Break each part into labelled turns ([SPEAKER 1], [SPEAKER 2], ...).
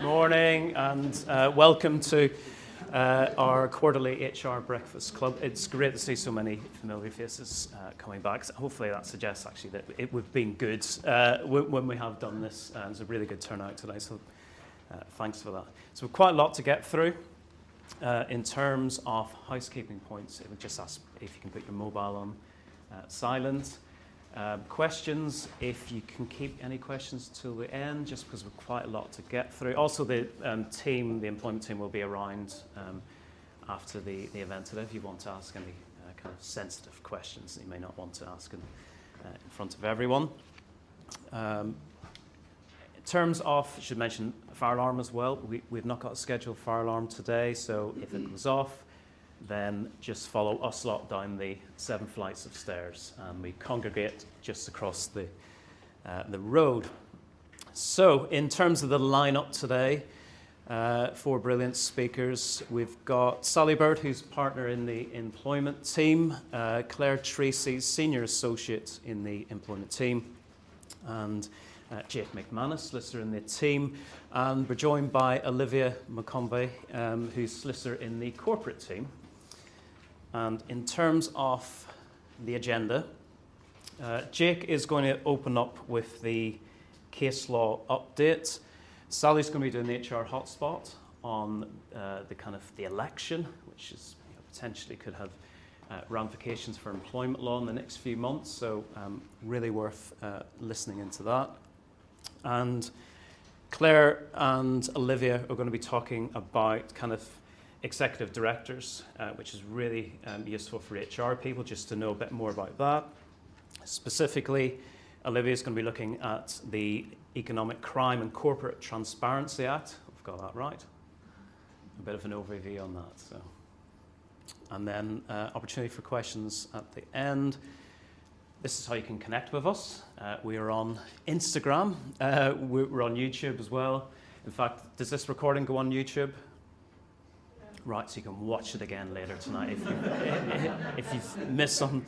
[SPEAKER 1] Morning and welcome to our quarterly HR Breakfast Club. It's great to see so many familiar faces coming back. So hopefully that suggests actually that we've been good when we have done this. It's a really good turnout today, so thanks for that. So we've quite a lot to get through. In terms of housekeeping points, it would just ask if you can put your mobile on silent. Questions, if you can keep any questions till the end, just because we've quite a lot to get through. Also, the employment team will be around after the event today if you want to ask any kind of sensitive questions that you may not want to ask in front of everyone. In terms of, I should mention fire alarm as well. We've not got a scheduled fire alarm today, so if it goes off, then just follow us lot down the 7 flights of stairs, and we congregate just across the road. So, in terms of the lineup today, 4 brilliant speakers. We've got Sally Bird, who's partner in the employment team, Claire Treacy, senior associate in the employment team, and Jake McManus, solicitor in the team, and we're joined by Olivia McConvey, who's solicitor in the corporate team. And in terms of the agenda, Jake is going to open up with the case law update. Sally's going to be doing the HR Hotspot on the election, which is potentially could have ramifications for employment law in the next few months. So really worth listening into that. And Claire and Olivia are going to be talking about kind of executive directors, which is really useful for HR people just to know a bit more about that. Specifically, Olivia is going to be looking at the Economic Crime and Corporate Transparency Act. I've got that right. A bit of an overview on that. So, and then opportunity for questions at the end. This is how you can connect with us. We are on Instagram. We're on YouTube as well. In fact, does this recording go on YouTube? Right, so you can watch it again later tonight if you've missed some.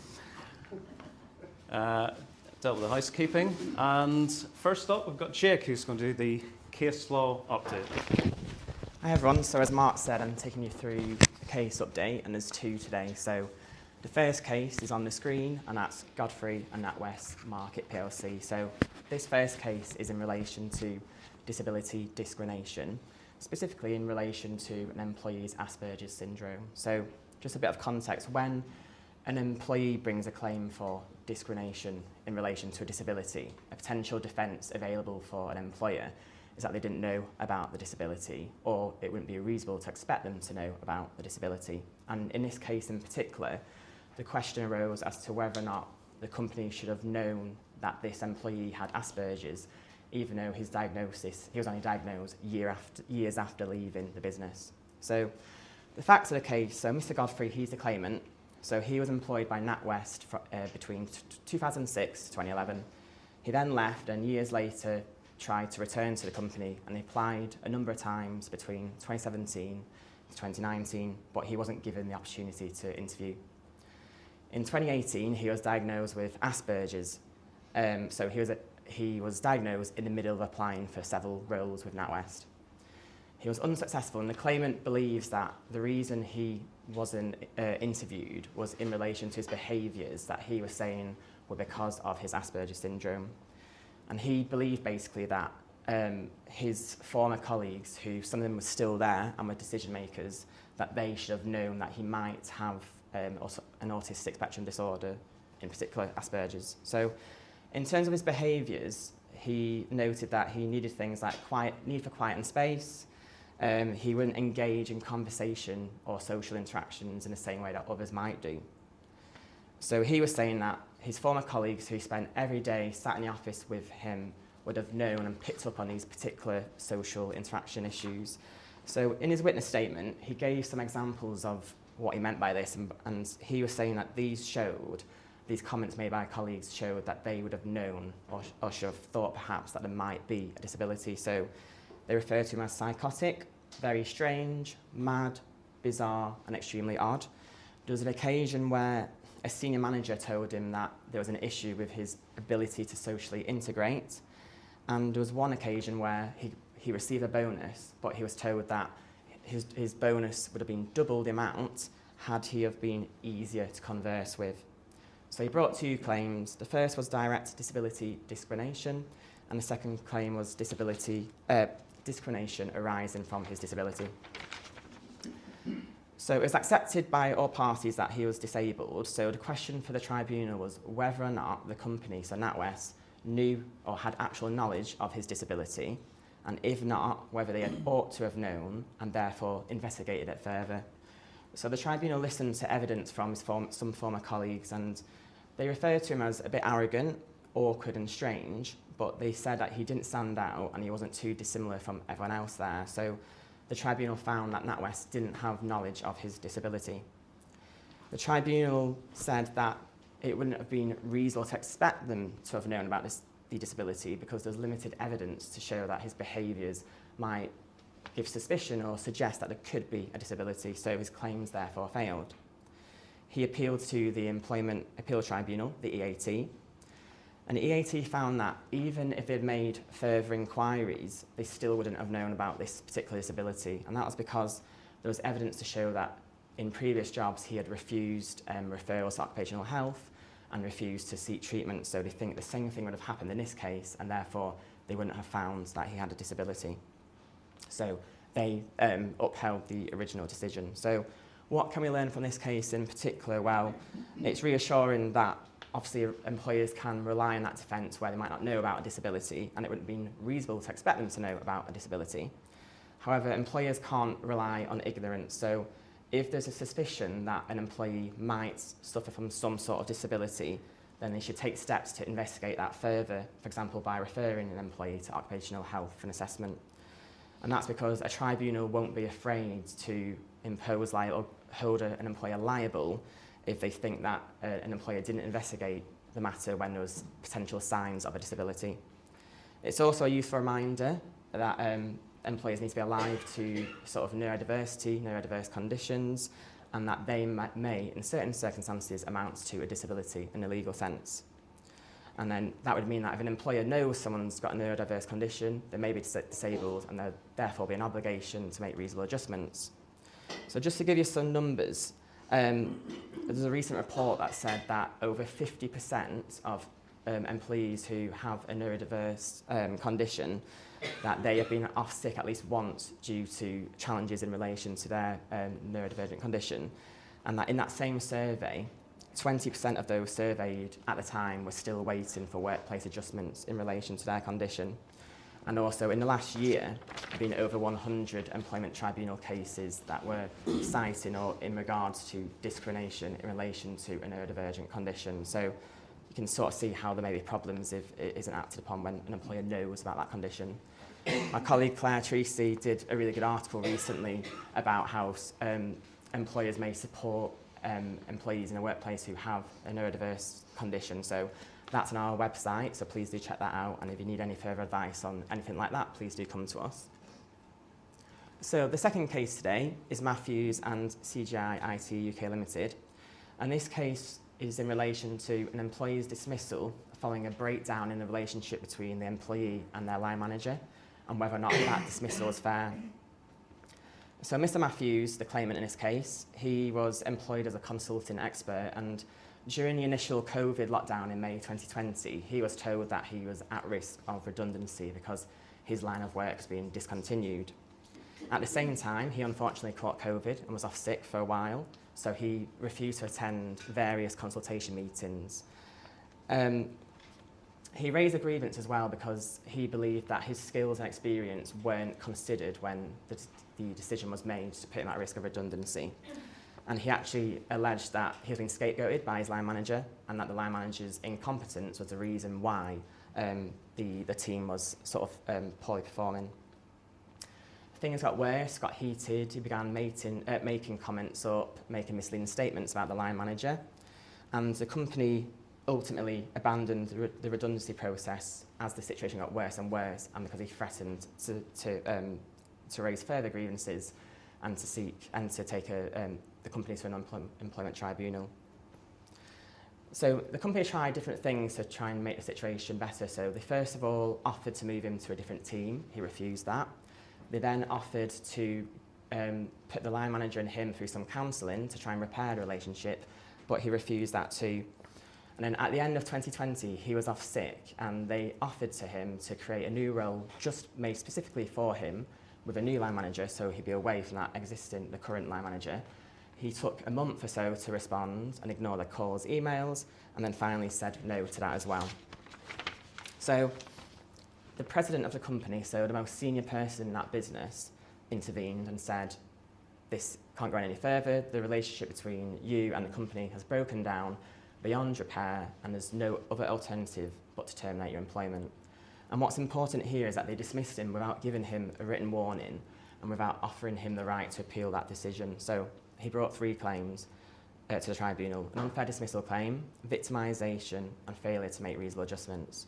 [SPEAKER 1] Dealt with the housekeeping. And first up, we've got Jake, who's going to do the case law update.
[SPEAKER 2] Hi everyone. So as Mark said, I'm taking you through a case update, and there's 2 today. So the first case is on the screen, and that's Godfrey and NatWest Market PLC. So this first case is in relation to disability discrimination, specifically in relation to an employee's Asperger's syndrome. So just a bit of context, when an employee brings a claim for discrimination in relation to a disability, a potential defence available for an employer is that they didn't know about the disability, or it wouldn't be reasonable to expect them to know about the disability. And in this case in particular, the question arose as to whether or not the company should have known that this employee had Asperger's, even though his diagnosis, he was only diagnosed years after leaving the business. So the facts of the case, so Mr. Godfrey, he's the claimant. So he was employed by NatWest between 2006 to 2011. He then left and years later tried to return to the company, and he applied a number of times between 2017 to 2019, but he wasn't given the opportunity to interview. In 2018, he was diagnosed with Asperger's. So he was diagnosed in the middle of applying for several roles with NatWest. He was unsuccessful, and the claimant believes that the reason he wasn't interviewed was in relation to his behaviours that he was saying were because of his Asperger's syndrome. And he believed basically that his former colleagues, who some of them were still there and were decision makers, that they should have known that he might have an autistic spectrum disorder, in particular Asperger's. So in terms of his behaviours, he noted that he needed things like need for quiet and space. He wouldn't engage in conversation or social interactions in the same way that others might do. So he was saying that his former colleagues who spent every day sat in the office with him would have known and picked up on these particular social interaction issues. So in his witness statement, he gave some examples of what he meant by this, and he was saying that these comments made by colleagues showed that they would have known or should have thought perhaps that there might be a disability. So they refer to him as psychotic, very strange, mad, bizarre, and extremely odd. There was an occasion where a senior manager told him that there was an issue with his ability to socially integrate. And there was one occasion where he received a bonus, but he was told that his bonus would have been double the amount had he have been easier to converse with. So he brought 2 claims. The first was direct disability discrimination, and the second claim was discrimination arising from his disability. So it was accepted by all parties that he was disabled. So the question for the tribunal was whether or not the company, so NatWest, knew or had actual knowledge of his disability, and if not, whether they had ought to have known and therefore investigated it further. So the tribunal listened to evidence from some former colleagues, and they referred to him as a bit arrogant, awkward and strange, but they said that he didn't stand out and he wasn't too dissimilar from everyone else there. So the tribunal found that NatWest didn't have knowledge of his disability. The tribunal said that it wouldn't have been reasonable to expect them to have known about the disability because there's limited evidence to show that his behaviours might give suspicion or suggest that there could be a disability, so his claims therefore failed. He appealed to the Employment Appeal Tribunal, the EAT, and the EAT found that even if they'd made further inquiries, they still wouldn't have known about this particular disability, and that was because there was evidence to show that in previous jobs he had refused referrals to occupational health and refused to seek treatment, so they think the same thing would have happened in this case, and therefore they wouldn't have found that he had a disability. So they upheld the original decision. So what can we learn from this case in particular? Well, it's reassuring that obviously employers can rely on that defence where they might not know about a disability, and it wouldn't be reasonable to expect them to know about a disability. However, employers can't rely on ignorance. So if there's a suspicion that an employee might suffer from some sort of disability, then they should take steps to investigate that further, for example, by referring an employee to occupational health for an assessment. And that's because a tribunal won't be afraid to impose or hold an employer liable if they think that an employer didn't investigate the matter when there was potential signs of a disability. It's also a useful reminder that employers need to be alive to sort of neurodiverse conditions, and that they may, in certain circumstances, amount to a disability in a legal sense. And then that would mean that if an employer knows someone's got a neurodiverse condition, they may be disabled, and there'd therefore be an obligation to make reasonable adjustments. So just to give you some numbers, there's a recent report that said that over 50% of employees who have a neurodiverse condition, that they have been off sick at least once due to challenges in relation to their neurodivergent condition. And that in that same survey, 20% of those surveyed at the time were still waiting for workplace adjustments in relation to their condition. And also in the last year, there have been over 100 employment tribunal cases that were citing or in regards to discrimination in relation to a neurodivergent condition. So you can sort of see how there may be problems if it isn't acted upon when an employer knows about that condition. My colleague Claire Treacy did a really good article recently about how employers may support employees in a workplace who have a neurodiverse condition. So that's on our website, so please do check that out. And if you need any further advice on anything like that, please do come to us. So the second case today is Matthews and CGI IT UK Limited. And this case is in relation to an employee's dismissal following a breakdown in the relationship between the employee and their line manager, and whether or not that dismissal was fair. So Mr. Matthews, the claimant in this case, he was employed as a consulting expert, and during the initial COVID lockdown in May 2020, he was told that he was at risk of redundancy because his line of work was being discontinued. At the same time, he unfortunately caught COVID and was off sick for a while, so he refused to attend various consultation meetings. He raised a grievance as well because he believed that his skills and experience weren't considered when the decision was made to put him at risk of redundancy. And he actually alleged that he was being scapegoated by his line manager, and that the line manager's incompetence was the reason why the team was sort of poorly performing. Things got worse, got heated. He began making comments up, making misleading statements about the line manager, and the company ultimately abandoned the redundancy process as the situation got worse and worse, and because he threatened to raise further grievances and to take the company to an employment tribunal. So the company tried different things to try and make the situation better. So they first of all offered to move him to a different team. He refused that. They then offered to put the line manager and him through some counselling to try and repair the relationship, but he refused that too. And then at the end of 2020, he was off sick, and they offered to him to create a new role just made specifically for him with a new line manager, so he'd be away from the current line manager. He took a month or so to respond and ignore their calls, emails, and then finally said no to that as well. So the president of the company, so the most senior person in that business, intervened and said, this can't go any further, the relationship between you and the company has broken down beyond repair, and there's no other alternative but to terminate your employment. And what's important here is that they dismissed him without giving him a written warning and without offering him the right to appeal that decision. So he brought 3 claims to the tribunal: an unfair dismissal claim, victimisation, and failure to make reasonable adjustments.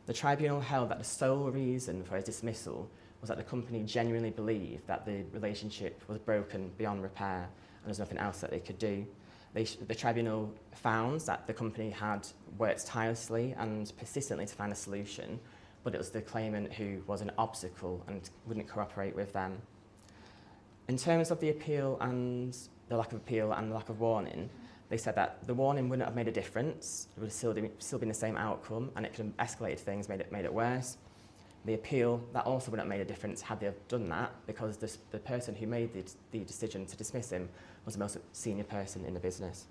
[SPEAKER 2] The tribunal held that the sole reason for his dismissal was that the company genuinely believed that the relationship was broken beyond repair and there's nothing else that they could do. The tribunal found that the company had worked tirelessly and persistently to find a solution, but it was the claimant who was an obstacle and wouldn't cooperate with them. In terms of the appeal and the lack of appeal and the lack of warning, they said that the warning wouldn't have made a difference, it would have still been the same outcome, and it could have escalated things, made it worse. The appeal, that also wouldn't have made a difference had they have done that, because the person who made the decision to dismiss him was the most senior person in the business.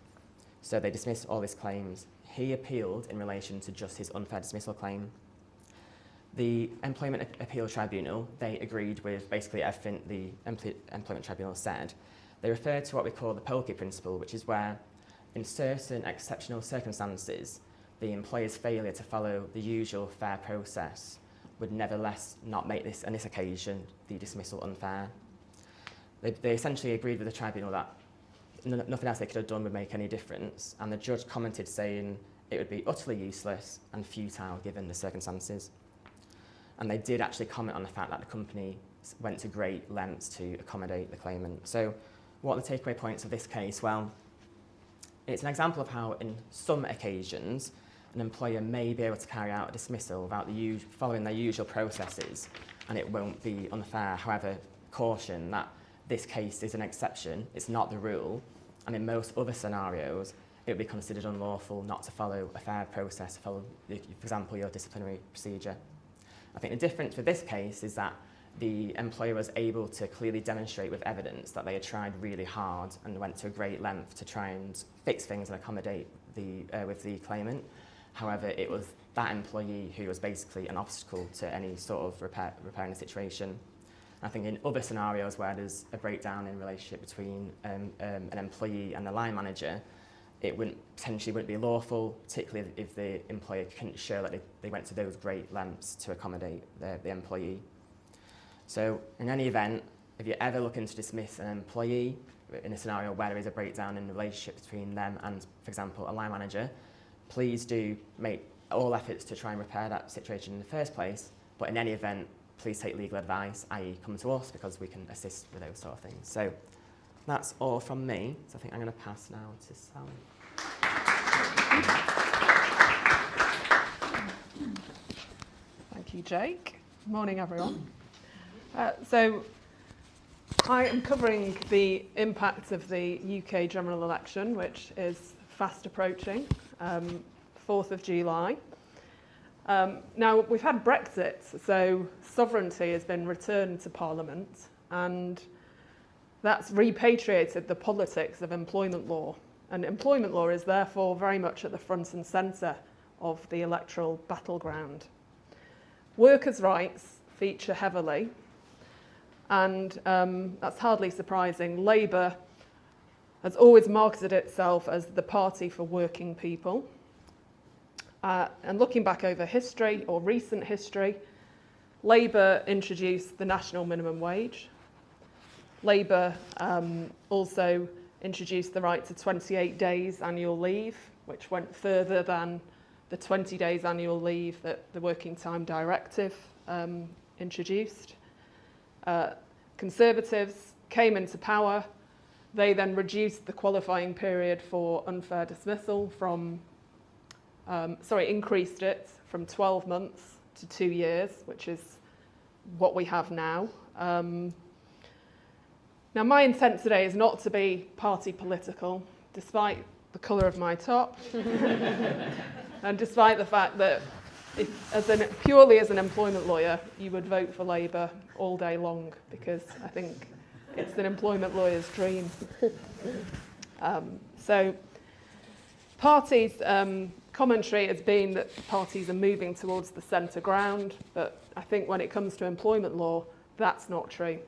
[SPEAKER 2] So they dismissed all his claims. He appealed in relation to just his unfair dismissal claim. The Employment Appeal Tribunal, they agreed with basically everything the Employment Tribunal said. They referred to what we call the Polke principle, which is where, in certain exceptional circumstances, the employer's failure to follow the usual fair process would nevertheless not make this, on this occasion, the dismissal unfair. They essentially agreed with the tribunal that nothing else they could have done would make any difference, and the judge commented saying it would be utterly useless and futile given the circumstances. And they did actually comment on the fact that the company went to great lengths to accommodate the claimant. So what are the takeaway points of this case? Well, it's an example of how in some occasions an employer may be able to carry out a dismissal without following their usual processes, and it won't be unfair. However, caution that this case is an exception, it's not the rule, and in most other scenarios it would be considered unlawful not to follow a fair process, to follow, for example, your disciplinary procedure. I think the difference with this case is that the employer was able to clearly demonstrate with evidence that they had tried really hard and went to a great length to try and fix things and accommodate with the claimant. However, it was that employee who was basically an obstacle to any sort of repairing the situation. I think in other scenarios where there's a breakdown in relationship between an employee and the line manager, it potentially wouldn't be lawful, particularly if the employer couldn't show that they went to those great lengths to accommodate the employee. So in any event, if you're ever looking to dismiss an employee in a scenario where there is a breakdown in the relationship between them and, for example, a line manager, please do make all efforts to try and repair that situation in the first place. But in any event, please take legal advice, i.e. come to us, because we can assist with those sort of things. So that's all from me. So I think I'm going to pass now to Sally.
[SPEAKER 3] Thank you, Jake. Morning, everyone. So I am covering the impact of the UK general election, which is fast approaching, 4th of July. Now, we've had Brexit, so sovereignty has been returned to Parliament, and that's repatriated the politics of employment law. And employment law is therefore very much at the front and centre of the electoral battleground. Workers' rights feature heavily, and that's hardly surprising. Labour has always marketed itself as the party for working people. And looking back over history, or recent history, Labour introduced the national minimum wage. Labour also introduced the right to 28 days annual leave, which went further than the 20 days annual leave that the Working Time Directive introduced. Conservatives came into power. They then reduced the qualifying period for unfair dismissal from increased it from 12 months to 2 years, which is what we have now. Now, my intent today is not to be party political, despite the colour of my top, and despite the fact that purely as an employment lawyer, you would vote for Labour all day long, because I think it's an employment lawyer's dream. So parties' commentary has been that parties are moving towards the centre ground, but I think when it comes to employment law, that's not true.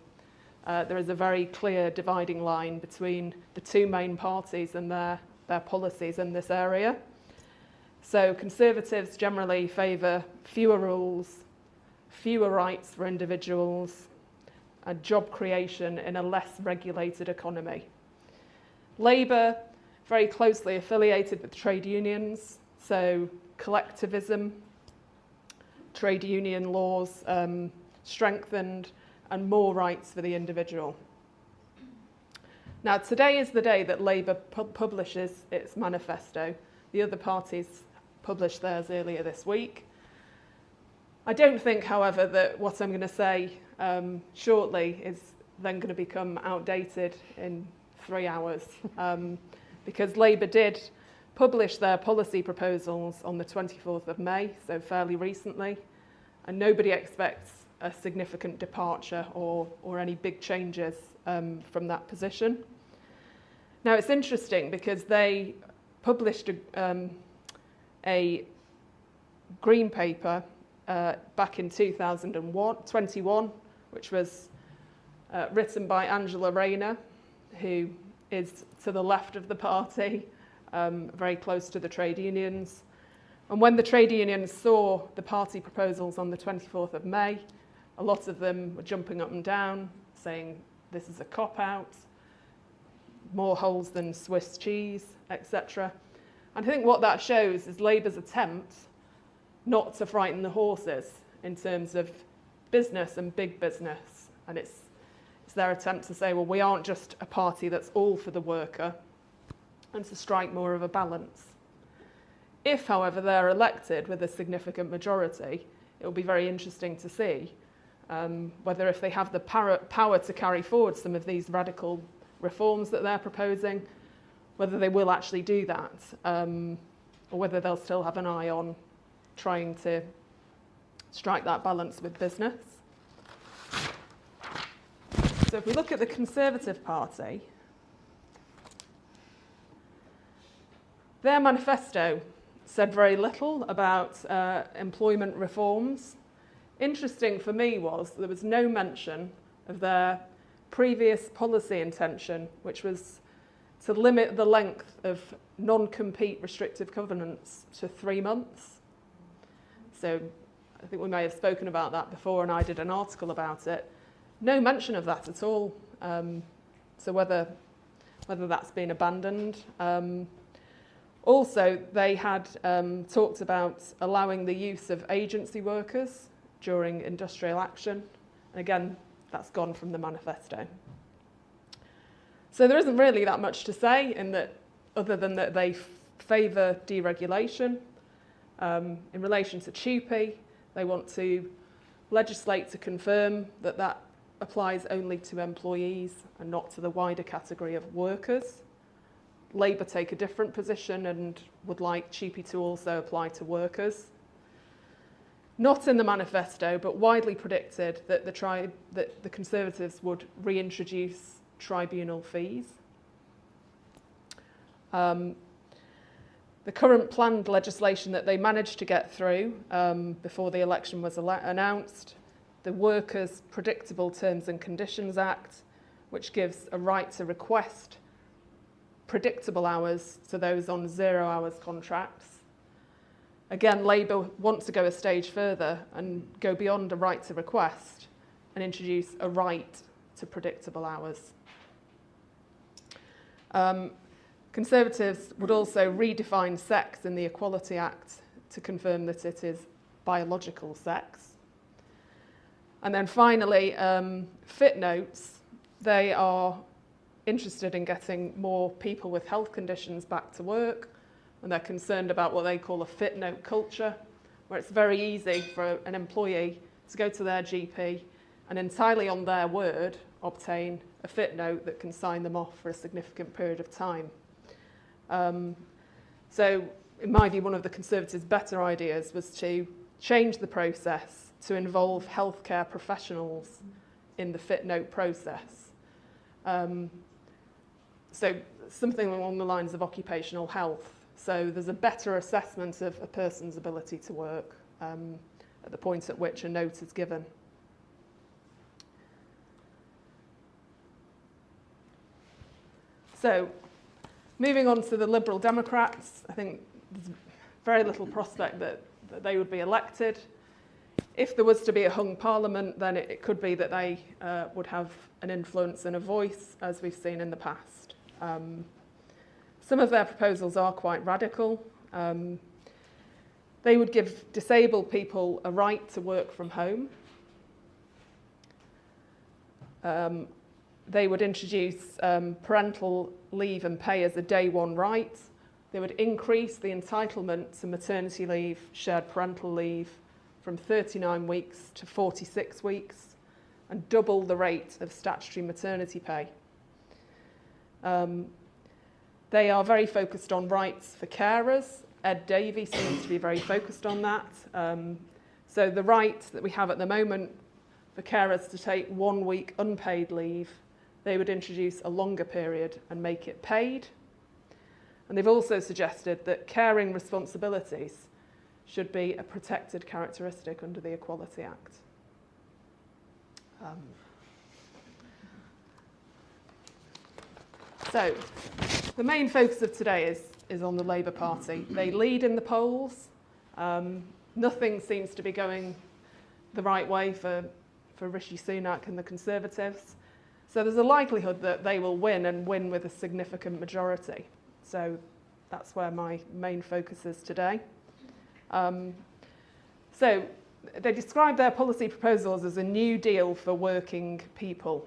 [SPEAKER 3] There is a very clear dividing line between the two main parties and their policies in this area. So Conservatives generally favour fewer rules, fewer rights for individuals, and job creation in a less regulated economy. Labour, very closely affiliated with trade unions, so collectivism, trade union laws strengthened, and more rights for the individual. Now, today is the day that Labour publishes its manifesto. The other parties published theirs earlier this week. I don't think, however, that what I'm going to say shortly is then going to become outdated in 3 hours, because Labour did publish their policy proposals on the 24th of May, so fairly recently, and nobody expects a significant departure or any big changes from that position. Now, it's interesting because they published a green paper back in 2021, which was written by Angela Rayner, who is to the left of the party, very close to the trade unions. And when the trade unions saw the party proposals on the 24th of May, a lot of them were jumping up and down, saying this is a cop-out, more holes than Swiss cheese, etc. And I think what that shows is Labour's attempt not to frighten the horses in terms of business and big business. And it's their attempt to say, well, we aren't just a party that's all for the worker, and to strike more of a balance. If, however, they're elected with a significant majority, it will be very interesting to see whether, if they have the power to carry forward some of these radical reforms that they're proposing, whether they will actually do that, or whether they'll still have an eye on trying to strike that balance with business. So if we look at the Conservative Party, their manifesto said very little about employment reforms. Interesting for me was there was no mention of their previous policy intention, which was to limit the length of non-compete restrictive covenants to 3 months. So I think we may have spoken about that before, and I did an article about it. No mention of that at all. So whether that's been abandoned. Also, they had talked about allowing the use of agency workers during industrial action. And again, that's gone from the manifesto. So there isn't really that much to say in that, other than that they favour deregulation. In relation to TUPE, they want to legislate to confirm that that applies only to employees and not to the wider category of workers. Labour take a different position and would like TUPE to also apply to workers. Not in the manifesto, but widely predicted that the Conservatives would reintroduce tribunal fees. The current planned legislation that they managed to get through before the election was announced, the Workers' Predictable Terms and Conditions Act, which gives a right to request predictable hours to those on 0 hours contracts. Again, Labour wants to go a stage further and go beyond a right to request and introduce a right to predictable hours. Conservatives would also redefine sex in the Equality Act to confirm that it is biological sex. And then finally, fit notes. They are interested in getting more people with health conditions back to work, and they're concerned about what they call a fit note culture, where it's very easy for an employee to go to their GP and entirely on their word obtain a fit note that can sign them off for a significant period of time. So in my view, one of the Conservatives' better ideas was to change the process to involve healthcare professionals in the fit note process. So something along the lines of occupational health. So there's a better assessment of a person's ability to work at the point at which a note is given. So moving on to the Liberal Democrats, I think there's very little prospect that they would be elected. If there was to be a hung parliament, then it could be that they would have an influence and a voice, as we've seen in the past. Some of their proposals are quite radical. They would give disabled people a right to work from home. They would introduce parental leave and pay as a day one right. They would increase the entitlement to maternity leave, shared parental leave, from 39 weeks to 46 weeks, and double the rate of statutory maternity pay. They are very focused on rights for carers. Ed Davey seems to be very focused on that. So the right that we have at the moment for carers to take 1 week unpaid leave, they would introduce a longer period and make it paid. And they've also suggested that caring responsibilities should be a protected characteristic under the Equality Act. So the main focus of today is on the Labour Party. They lead in the polls. Nothing seems to be going the right way for Rishi Sunak and the Conservatives. So there's a likelihood that they will win and win with a significant majority. So that's where my main focus is today. So they describe their policy proposals as a new deal for working people.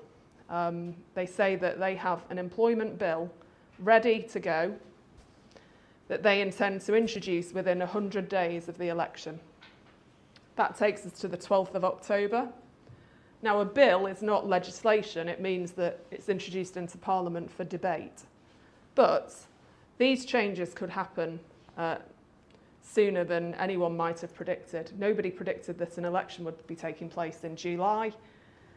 [SPEAKER 3] They say that they have an employment bill ready to go that they intend to introduce within 100 days of the election. That takes us to the 12th of October. Now, a bill is not legislation. It means that it's introduced into Parliament for debate. But these changes could happen sooner than anyone might have predicted. Nobody predicted that an election would be taking place in July.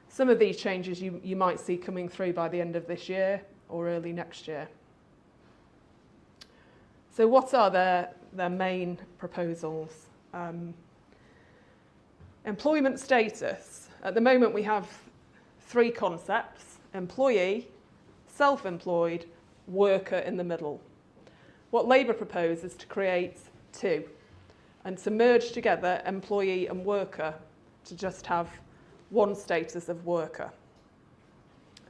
[SPEAKER 3] Some of these changes you might see coming through by the end of this year or early next year. So what are their main proposals? Employment status. At the moment we have 3 concepts: employee, self-employed, worker in the middle. What Labour propose is to create 2 and to merge together employee and worker to just have one status of worker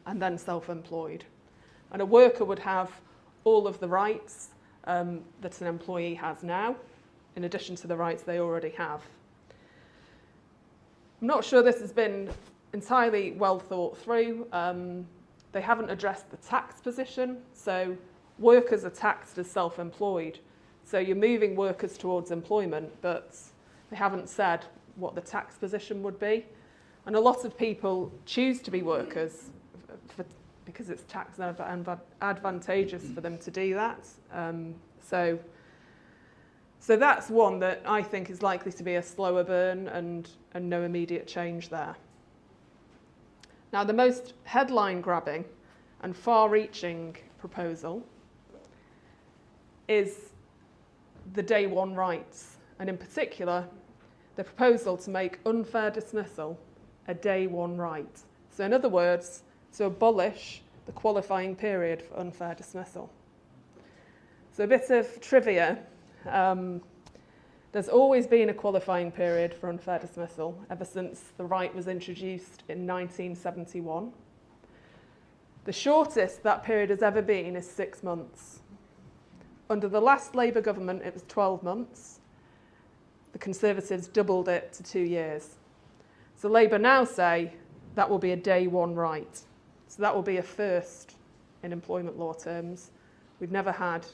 [SPEAKER 3] and then self-employed. And a worker would have all of the rights that an employee has now, in addition to the rights they already have. I'm not sure this has been entirely well thought through. They haven't addressed the tax position, so workers are taxed as self-employed. So you're moving workers towards employment, but they haven't said what the tax position would be. And a lot of people choose to be workers because it's tax advantageous for them to do that. So that's one that I think is likely to be a slower burn and no immediate change there. Now, the most headline-grabbing and far-reaching proposal is the day one rights, and in particular, the proposal to make unfair dismissal a day one right. So in other words, to abolish the qualifying period for unfair dismissal. So a bit of trivia. There's always been a qualifying period for unfair dismissal ever since the right was introduced in 1971. The shortest that period has ever been is 6 months. Under the last Labour government, it was 12 months. The Conservatives doubled it to 2 years. So Labour now say that will be a day one right. So that will be a first in employment law terms. We've never had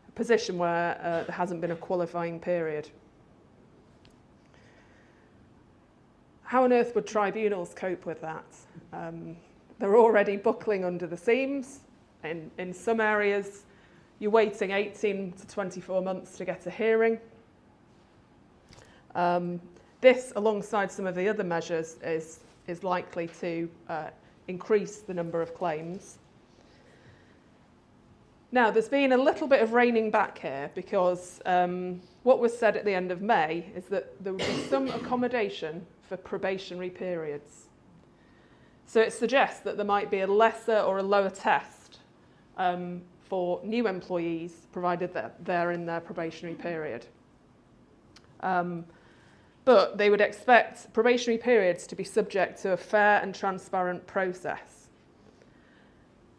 [SPEAKER 3] a position where there hasn't been a qualifying period. How on earth would tribunals cope with that? They're already buckling under the seams. In some areas, you're waiting 18 to 24 months to get a hearing. This, alongside some of the other measures, is likely to increase the number of claims. Now, there's been a little bit of reining back here because what was said at the end of May is that there would be some accommodation for probationary periods. So it suggests that there might be a lesser or a lower test for new employees, provided that they're in their probationary period. But they would expect probationary periods to be subject to a fair and transparent process.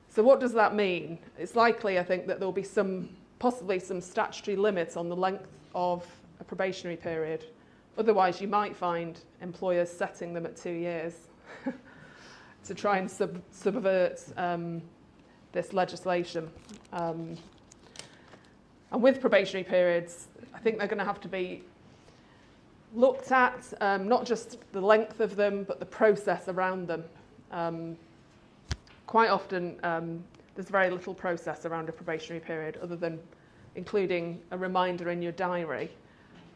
[SPEAKER 3] So what does that mean? It's likely, I think, that there'll be possibly some statutory limits on the length of a probationary period. Otherwise, you might find employers setting them at 2 years to try and subvert this legislation. And with probationary periods, I think they're going to have to be looked at, not just the length of them, but the process around them. Quite often, there's very little process around a probationary period other than including a reminder in your diary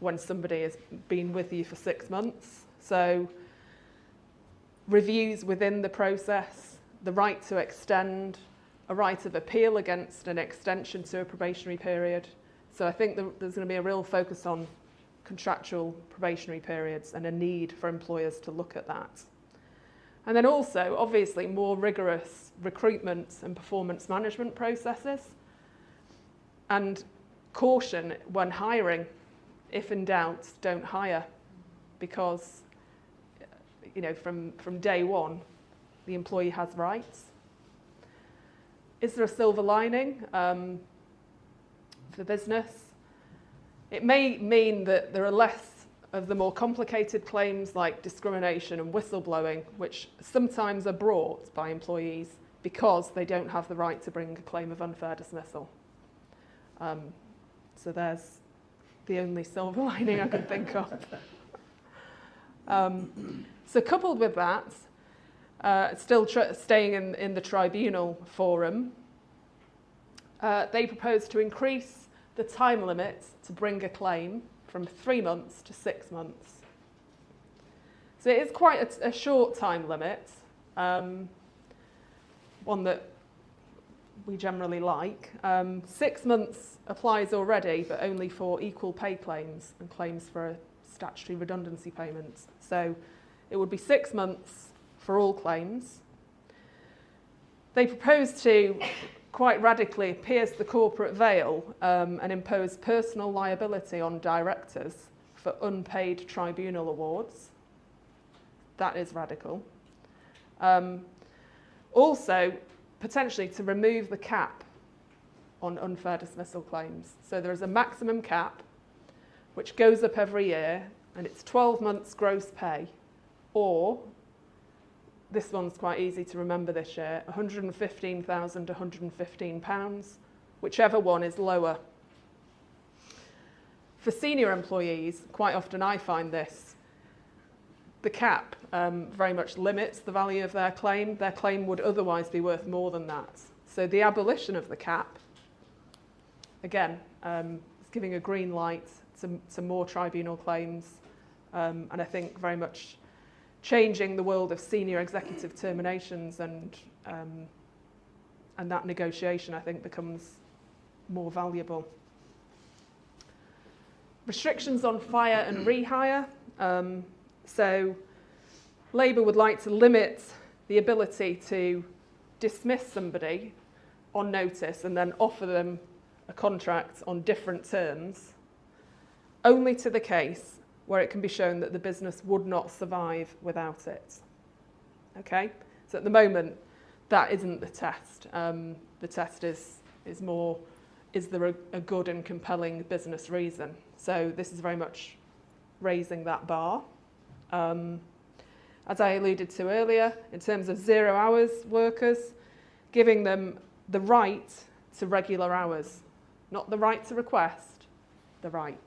[SPEAKER 3] when somebody has been with you for 6 months. So reviews within the process, the right to extend, a right of appeal against an extension to a probationary period. So I think there's going to be a real focus on contractual probationary periods and a need for employers to look at that. And then also, obviously, more rigorous recruitment and performance management processes, and caution when hiring. If in doubt, don't hire, because from day one, the employee has rights. Is there a silver lining for business? It may mean that there are less of the more complicated claims like discrimination and whistleblowing, which sometimes are brought by employees because they don't have the right to bring a claim of unfair dismissal. So there's the only silver lining I can think of. So coupled with that, still staying in the tribunal forum, they propose to increase the time limit to bring a claim from 3 months to 6 months. So it is quite a short time limit, one that we generally like. 6 months applies already, but only for equal pay claims and claims for statutory redundancy payments. So it would be 6 months for all claims. They propose to quite radically pierce the corporate veil and impose personal liability on directors for unpaid tribunal awards. That is radical. Also, potentially to remove the cap on unfair dismissal claims. So there is a maximum cap which goes up every year, and it's 12 months gross pay, or, this one's quite easy to remember this year, £115,115, whichever one is lower. For senior employees, quite often I find this, the cap very much limits the value of their claim. Their claim would otherwise be worth more than that. So the abolition of the cap, again, is giving a green light to more tribunal claims, and I think very much changing the world of senior executive terminations, and that negotiation, I think, becomes more valuable. Restrictions on fire and rehire. So Labour would like to limit the ability to dismiss somebody on notice and then offer them a contract on different terms, only to the case where it can be shown that the business would not survive without it. Okay? So at the moment, that isn't the test. The test is more, is there a good and compelling business reason? So this is very much raising that bar. As I alluded to earlier, in terms of 0 hours workers, giving them the right to regular hours. not the right to request, the right.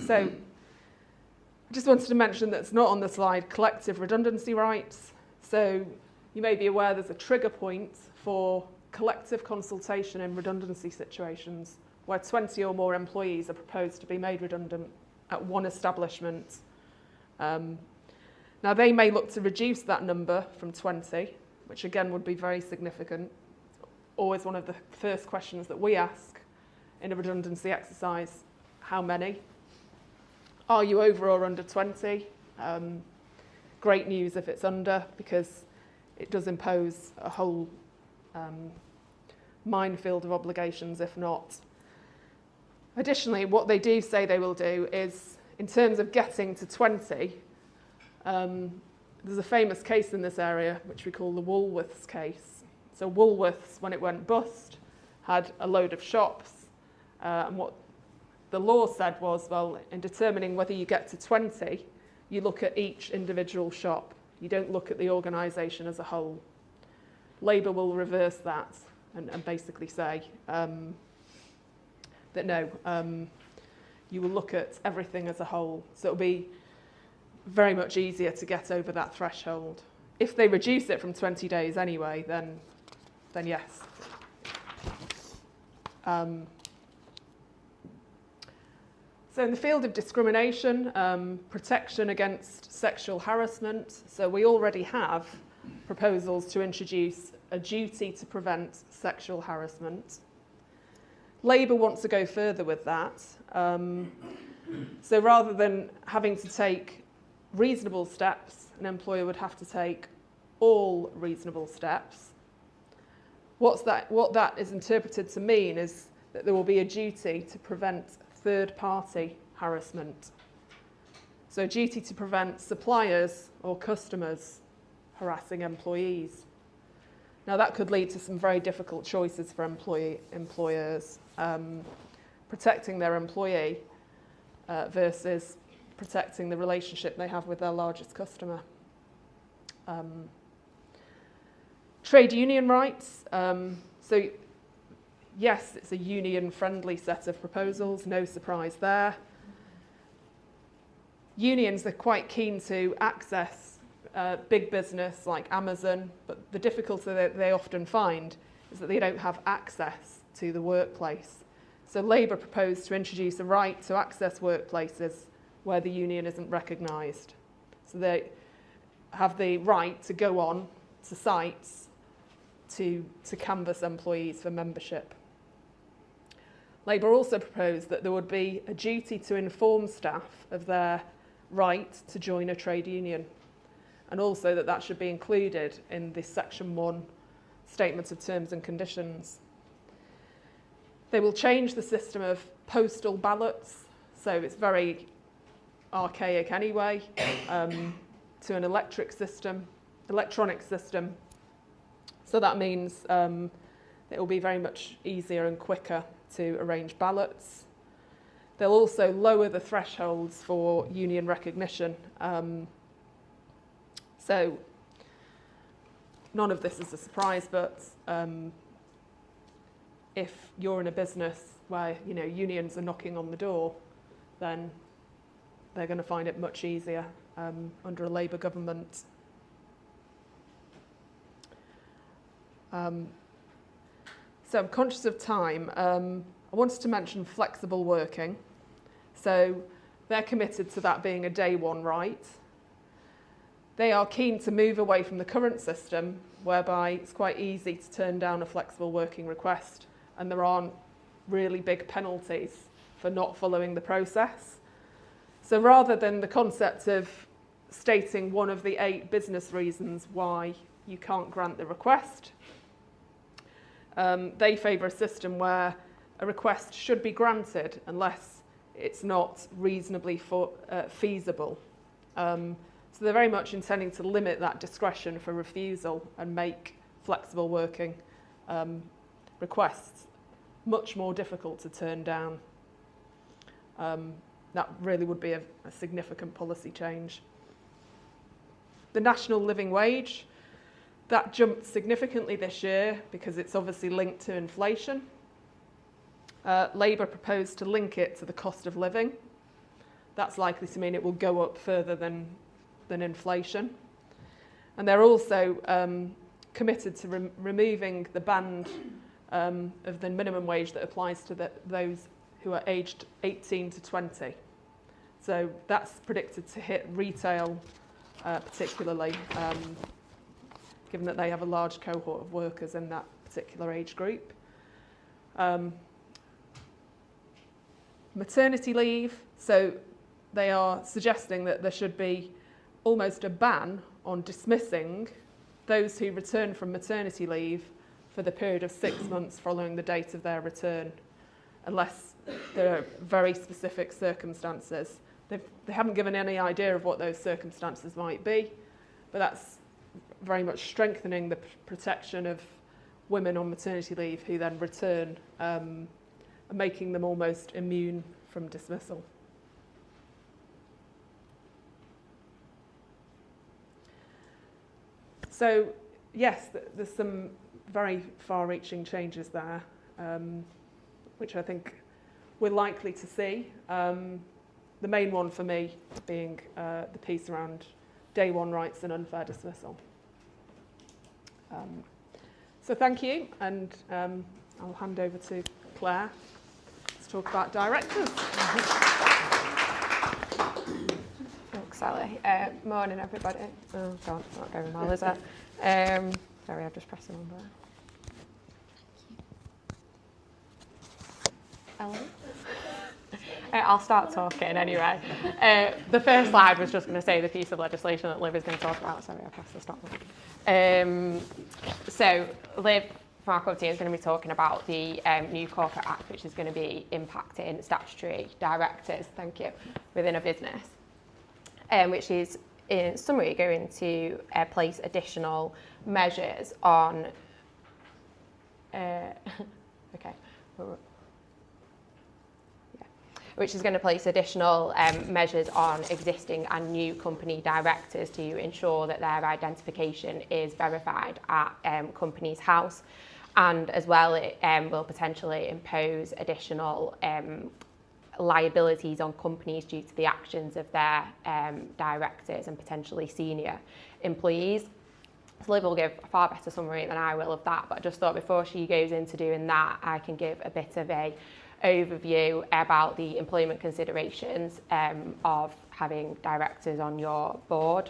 [SPEAKER 3] So I just wanted to mention that it's not on the slide, collective redundancy rights. So you may be aware there's a trigger point for collective consultation in redundancy situations where 20 or more employees are proposed to be made redundant at one establishment. Now they may look to reduce that number from 20, which again would be very significant. Always one of the first questions that we ask in a redundancy exercise, how many? Are you over or under 20? Great news if it's under, because it does impose a whole minefield of obligations if not. Additionally, what they do say they will do is, in terms of getting to 20, there's a famous case in this area which we call the Woolworths case. So Woolworths, when it went bust, had a load of shops, and what the law said was, well, in determining whether you get to 20, you look at each individual shop. You don't look at the organisation as a whole. Labour will reverse that and basically say that no, you will look at everything as a whole. So it'll be very much easier to get over that threshold. If they reduce it from 20 days anyway, then yes. So in the field of discrimination, protection against sexual harassment, so we already have proposals to introduce a duty to prevent sexual harassment. Labour wants to go further with that. So rather than having to take reasonable steps, an employer would have to take all reasonable steps. What that is interpreted to mean is that there will be a duty to prevent third-party harassment. So a duty to prevent suppliers or customers harassing employees. Now that could lead to some very difficult choices for employers, protecting their employee versus protecting the relationship they have with their largest customer. Trade union rights. So yes, it's a union-friendly set of proposals, no surprise there. Unions are quite keen to access big business like Amazon, but the difficulty that they often find is that they don't have access to the workplace. So Labour proposed to introduce a right to access workplaces where the union isn't recognised. So they have the right to go on to sites to canvass employees for membership. Labour also proposed that there would be a duty to inform staff of their right to join a trade union, and also that should be included in the Section 1 Statement of Terms and Conditions. They will change the system of postal ballots, so it's very archaic anyway, to an electronic system. So that means it will be very much easier and quicker to arrange ballots. They'll also lower the thresholds for union recognition. So none of this is a surprise, but if you're in a business where unions are knocking on the door, then they're going to find it much easier under a Labour government. So I'm conscious of time. I wanted to mention flexible working. So they're committed to that being a day one right. They are keen to move away from the current system whereby it's quite easy to turn down a flexible working request and there aren't really big penalties for not following the process. So rather than the concept of stating one of the 8 business reasons why you can't grant the request, they favour a system where a request should be granted unless it's not reasonably feasible. So they're very much intending to limit that discretion for refusal and make flexible working requests much more difficult to turn down. That really would be a significant policy change. The national living wage. That jumped significantly this year because it's obviously linked to inflation. Labour proposed to link it to the cost of living. That's likely to mean it will go up further than inflation. And they're also committed to removing the band of the minimum wage that applies to those who are aged 18 to 20. So that's predicted to hit retail particularly, given that they have a large cohort of workers in that particular age group. Maternity leave, so they are suggesting that there should be almost a ban on dismissing those who return from maternity leave for the period of 6 months following the date of their return, unless there are very specific circumstances. They haven't given any idea of what those circumstances might be, but that's very much strengthening the protection of women on maternity leave who then return, and making them almost immune from dismissal. So, yes, there's some very far-reaching changes there, which I think we're likely to see. The main one for me being the piece around day one rights and unfair dismissal. So thank you, and I'll hand over to Claire to talk about directors.
[SPEAKER 4] Thanks, Sally. Morning, everybody. Oh, God, it's not going well, is it? Sorry, I've just pressed the wrong button. Ellen? I'll start talking anyway. The first slide was just going to say the piece of legislation that Liv is going to talk about. Sorry, I pressed the stop button. So Liv from our club team is going to be talking about the new Corporate Act, which is going to be impacting statutory directors, thank you, within a business, which is in summary going to place additional measures on which is going to place additional measures on existing and new company directors to ensure that their identification is verified at Companies House. And as well, it will potentially impose additional liabilities on companies due to the actions of their directors and potentially senior employees. So Liv will give a far better summary than I will of that, but I just thought before she goes into doing that, I can give a bit of a overview about the employment considerations of having directors on your board.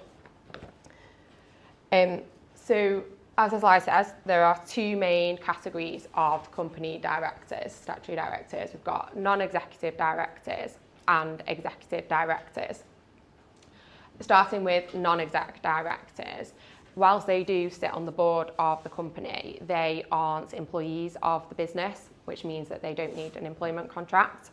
[SPEAKER 4] So as the slide says, there are two main categories of company directors, statutory directors. We've got non-executive directors and executive directors. Starting with non-exec directors, whilst they do sit on the board of the company, they aren't employees of the business, which means that they don't need an employment contract.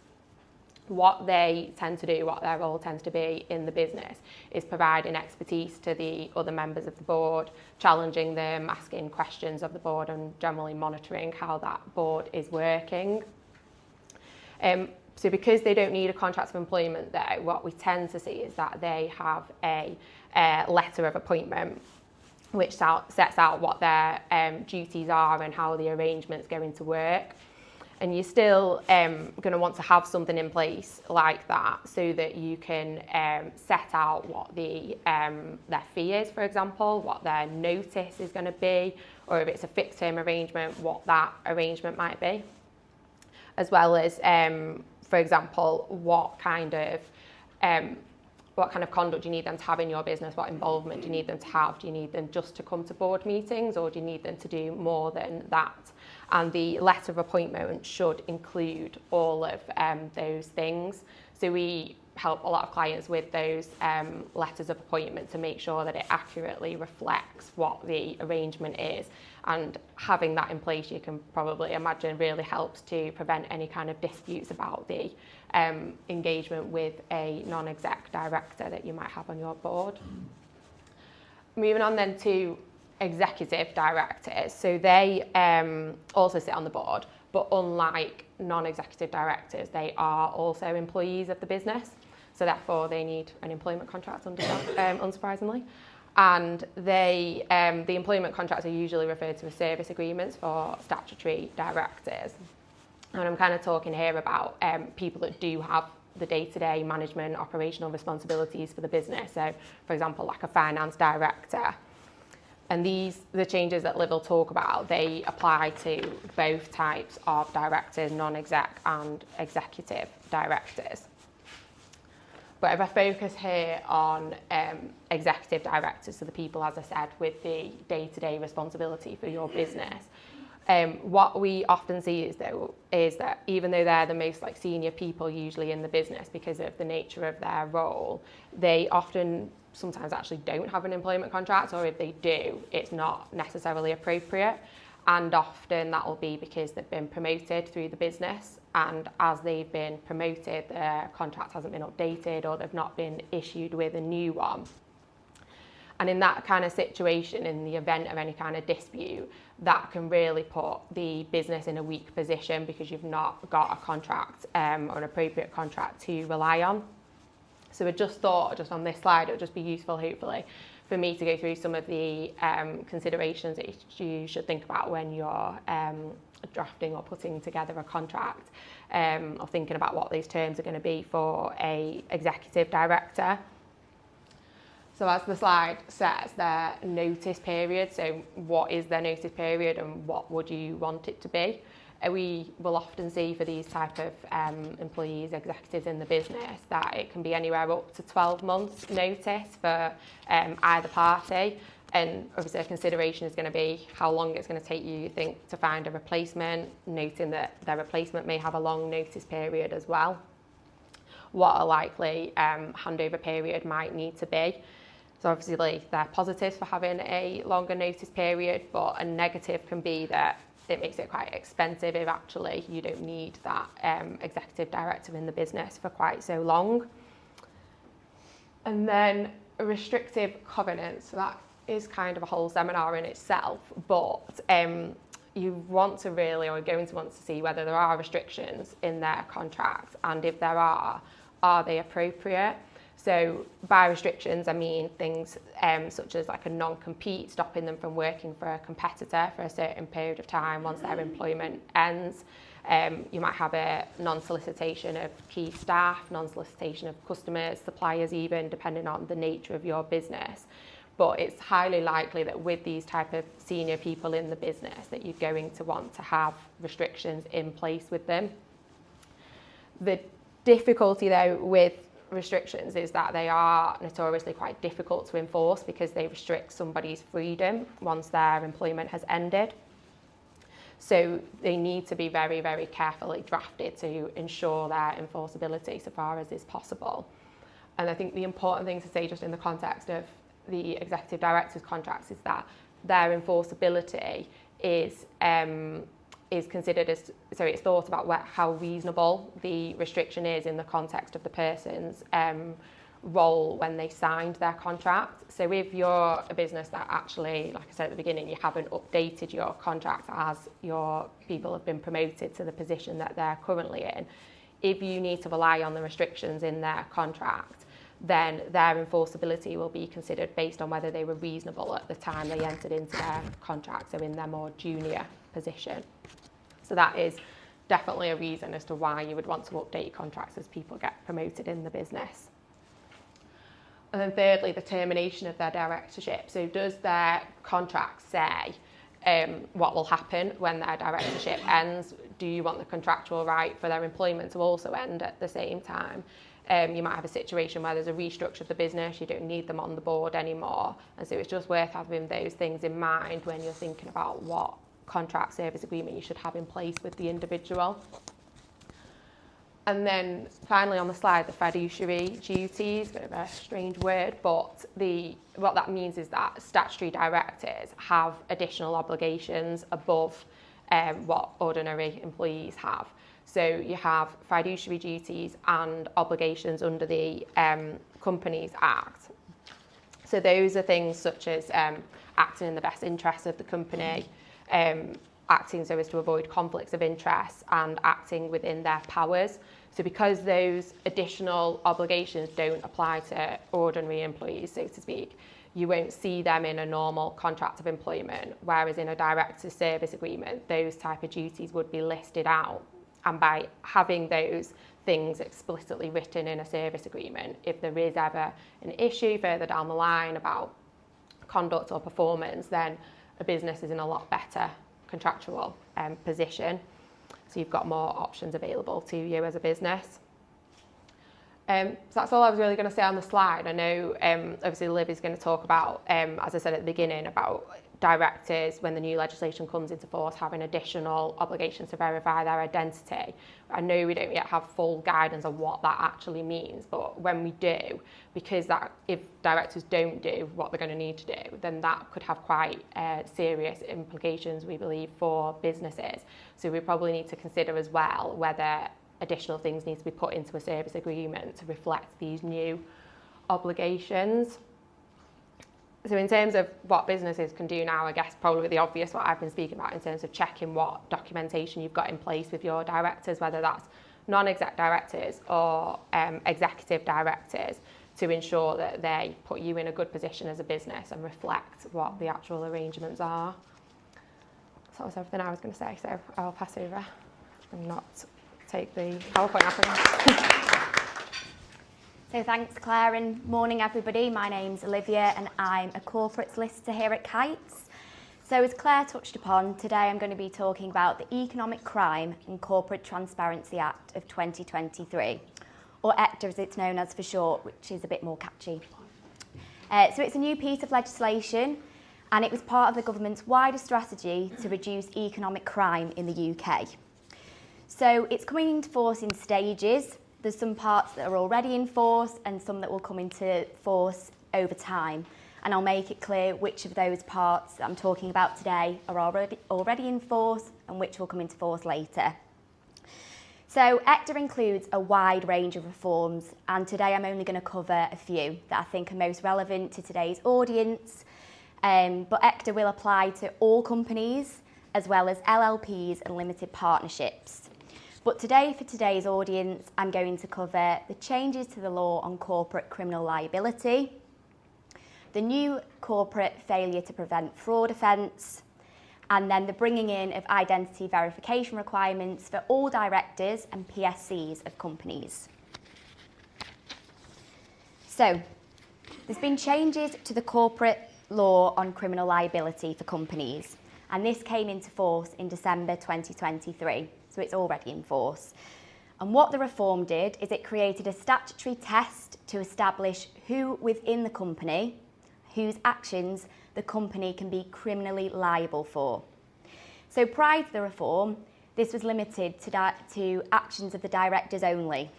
[SPEAKER 4] What they tend to do, what their role tends to be in the business, is providing expertise to the other members of the board, challenging them, asking questions of the board, and generally monitoring how that board is working. So because they don't need a contract of employment though, what we tend to see is that they have a letter of appointment which sets out what their duties are and how the arrangement's going to work. And you're still going to want to have something in place like that so that you can set out what their fee is, for example, what their notice is going to be, or if it's a fixed term arrangement, what that arrangement might be, as well as, for example, what kind of conduct do you need them to have in your business? What involvement do you need them to have? Do you need them just to come to board meetings, or do you need them to do more than that? And the letter of appointment should include all of those things. So we help a lot of clients with those letters of appointment to make sure that it accurately reflects what the arrangement is. And having that in place, you can probably imagine, really helps to prevent any kind of disputes about the engagement with a non-exec director that you might have on your board. Moving on then to executive directors. So they also sit on the board, but unlike non-executive directors, they are also employees of the business. So therefore they need an employment contract, unsurprisingly. And they, the employment contracts are usually referred to as service agreements for statutory directors. And I'm kind of talking here about people that do have the day-to-day management, operational responsibilities for the business. So, for example, like a finance director. And the changes that Liv will talk about, they apply to both types of directors, non-exec and executive directors. But if I focus here on executive directors, so the people, as I said, with the day-to-day responsibility for your business, what we often see is that even though they're the most like senior people usually in the business because of the nature of their role, they often sometimes actually don't have an employment contract, or if they do, it's not necessarily appropriate. And often that will be because they've been promoted through the business, and as they've been promoted, their contract hasn't been updated or they've not been issued with a new one. And in that kind of situation, in the event of any kind of dispute, that can really put the business in a weak position because you've not got a contract or an appropriate contract to rely on. So I just thought, just on this slide, it would just be useful, hopefully, for me to go through some of the considerations that you should think about when you're drafting or putting together a contract, or thinking about what these terms are going to be for a executive director. So as the slide says, their notice period, so what is their notice period and what would you want it to be? We will often see for these type of employees, executives in the business, that it can be anywhere up to 12 months notice for either party. And obviously a consideration is going to be how long it's going to take you think, to find a replacement, noting that their replacement may have a long notice period as well. What a likely handover period might need to be. So obviously there are positives for having a longer notice period, but a negative can be that it makes it quite expensive if actually you don't need that executive director in the business for quite so long. And then a restrictive covenant, so that is kind of a whole seminar in itself, but you want to really, or are going to want to see whether there are restrictions in their contract, and if there are they appropriate? So by restrictions, I mean things such as like a non-compete, stopping them from working for a competitor for a certain period of time once their employment ends. You might have a non-solicitation of key staff, non-solicitation of customers, suppliers even, depending on the nature of your business. But it's highly likely that with these type of senior people in the business that you're going to want to have restrictions in place with them. The difficulty though with restrictions is that they are notoriously quite difficult to enforce because they restrict somebody's freedom once their employment has ended. So they need to be very, very carefully drafted to ensure their enforceability so far as is possible. And I think the important thing to say just in the context of the executive director's contracts is that their enforceability is considered as, so it's thought about how reasonable the restriction is in the context of the person's role when they signed their contract. So if you're a business that actually, like I said at the beginning, you haven't updated your contract as your people have been promoted to the position that they're currently in, if you need to rely on the restrictions in their contract, then their enforceability will be considered based on whether they were reasonable at the time they entered into their contract, so in their more junior position. So that is definitely a reason as to why you would want to update contracts as people get promoted in the business. And then thirdly, the termination of their directorship. So does their contract say what will happen when their directorship ends? Do you want the contractual right for their employment to also end at the same time? You might have a situation where there's a restructure of the business, you don't need them on the board anymore. And so it's just worth having those things in mind when you're thinking about what contract service agreement you should have in place with the individual. And then finally on the slide, the fiduciary duties, a bit of a strange word, but what that means is that statutory directors have additional obligations above what ordinary employees have. So you have fiduciary duties and obligations under the Companies Act. So those are things such as acting in the best interests of the company, acting so as to avoid conflicts of interest and acting within their powers. So because those additional obligations don't apply to ordinary employees, so to speak, you won't see them in a normal contract of employment, whereas in a director's service agreement, those type of duties would be listed out. And by having those things explicitly written in a service agreement, if there is ever an issue further down the line about conduct or performance, then a business is in a lot better contractual position. So you've got more options available to you as a business. So that's all I was really going to say on the slide. I know obviously Liv is going to talk about, as I said at the beginning, about directors, when the new legislation comes into force, having additional obligations to verify their identity. I know we don't yet have full guidance on what that actually means, but when we do, because that if directors don't do what they're going to need to do, then that could have quite serious implications, we believe, for businesses. So we probably need to consider as well whether additional things need to be put into a service agreement to reflect these new obligations. So in terms of what businesses can do now, I guess probably the obvious what I've been speaking about in terms of checking what documentation you've got in place with your directors, whether that's non-exec directors or executive directors, to ensure that they put you in a good position as a business and reflect what the actual arrangements are. So that was everything I was going to say, so I'll pass over and not take the PowerPoint off again.
[SPEAKER 5] So thanks, Claire, and morning, everybody. My name's Olivia and I'm a corporate solicitor here at Kuits. So as Claire touched upon, today I'm going to be talking about the Economic Crime and Corporate Transparency Act of 2023, or ECTA as it's known as for short, which is a bit more catchy. So it's a new piece of legislation and it was part of the government's wider strategy to reduce economic crime in the UK. So it's coming into force in stages. There's some parts that are already in force and some that will come into force over time. And I'll make it clear which of those parts that I'm talking about today are already in force and which will come into force later. So ECTA includes a wide range of reforms, and today I'm only going to cover a few that I think are most relevant to today's audience. But ECTA will apply to all companies as well as LLPs and limited partnerships. But today, for today's audience, I'm going to cover the changes to the law on corporate criminal liability, the new corporate failure to prevent fraud offence, and then the bringing in of identity verification requirements for all directors and PSCs of companies. So, there's been changes to the corporate law on criminal liability for companies, and this came into force in December 2023. So it's already in force. And what the reform did is it created a statutory test to establish who within the company, whose actions the company can be criminally liable for. So prior to the reform, this was limited to actions of the directors only.